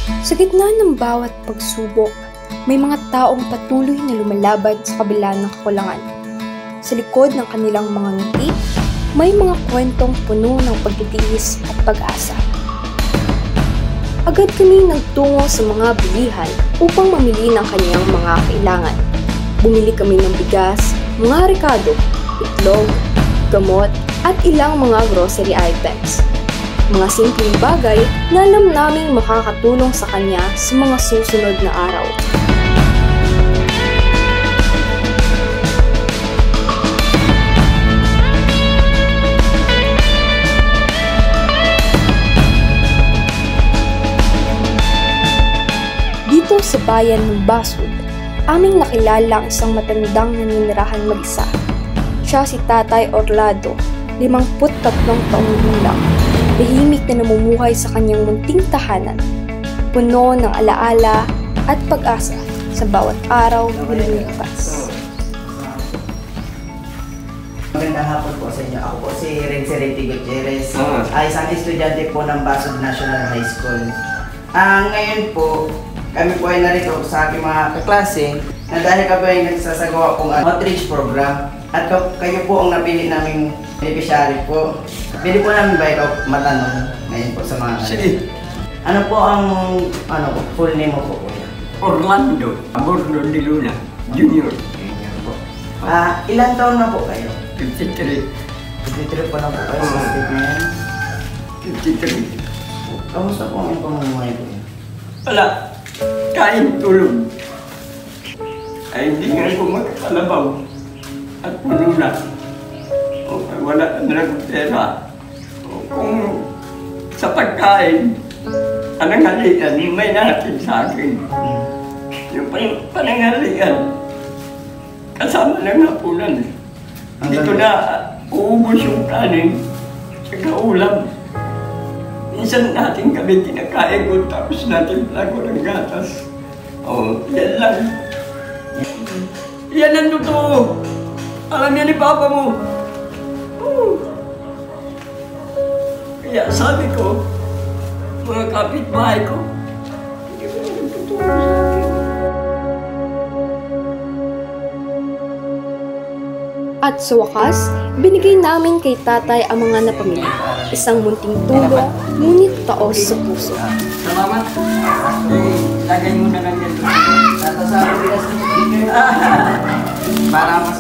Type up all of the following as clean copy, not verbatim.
Sa gitna ng bawat pagsubok, may mga taong patuloy na lumalaban sa kabila ng kakulangan. Sa likod ng kanilang mga ngiti, may mga kwentong puno ng pagtitiis at pag-asa. Agad kami nagtungo sa mga bilihan upang mamili ng kanyang mga kailangan. Bumili kami ng bigas, mga rekado, itlog, gamot, at ilang mga grocery items. Mga simpleng bagay na alam naming makakatulong sa kanya sa mga susunod na araw. Dito sa bayan ng Basud, aming nakilala ang isang matandang naninirahan mag-isa. Siya si Tatay Orlando, 53 taong gulang. Tahimik na namumuhay sa kanyang munting tahanan, puno ng alaala at pag-asa sa bawat araw na lumilipas. Magandang hapon po sa inyo. Ako po si Rencerete Gutierrez, isang estudyante po ng Basud National High School. Ngayon po, kami po ay narito sa aking mga kaklase na dahil kami ay nagsasagawa pong outreach program at kayo po ang napili naming beneficiary po. Pili po namin ba ikaw matanong ngayon po sa mga... Sige. Ano po ang full name mo po? Orlando Amorno de Luna, Junior. Junior po. Ilan taon na po kayo? 53. 53 po na po kayo sa state na yan? 53. Kamusta po ang pamumuhay po? Wala. Kain, tulog. Ay hindi nga ako makakalabaw. At puno na. Wala na lang pera. Kung sa pagkain, pananghalian, may natin sa akin. Yung pananghalian, kasama lang hapunan. Dito na uubos yung kanin, saka ulam. Minsan natin kami kinakain ko, tapos natin plago ng gatas. Yan lang. Yan ang totoo. Alam yan ni Papa mo. Kaya sabi ko, mga kapitbahay ko, hindi ko naman tutulong sa akin. At sa wakas, binigay namin kay Tatay ang mga napamili. Isang munting tulong, ngunit taos sa puso. Salamat. Lagay mo na lang yan. Tatasabi bigas niyo. Para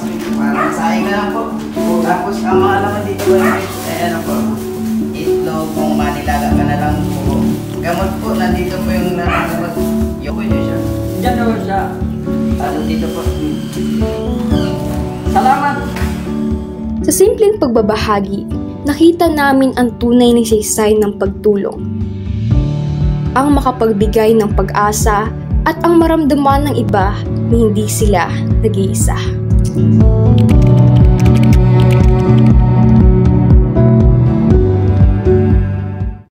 sayang na lang po. Tapos ang mga naman dito ano po, itlog, kung manilaga ka na lang po. Gamot po, nandito po yung naragamot. Yung po yun siya. Diyan naman siya. Dito po. Salamat. Sa simpleng pagbabahagi, nakita namin ang tunay na saysay ng pagtulong. Ang makapagbigay ng pag-asa at ang maramdaman ng iba na hindi sila nag-iisa.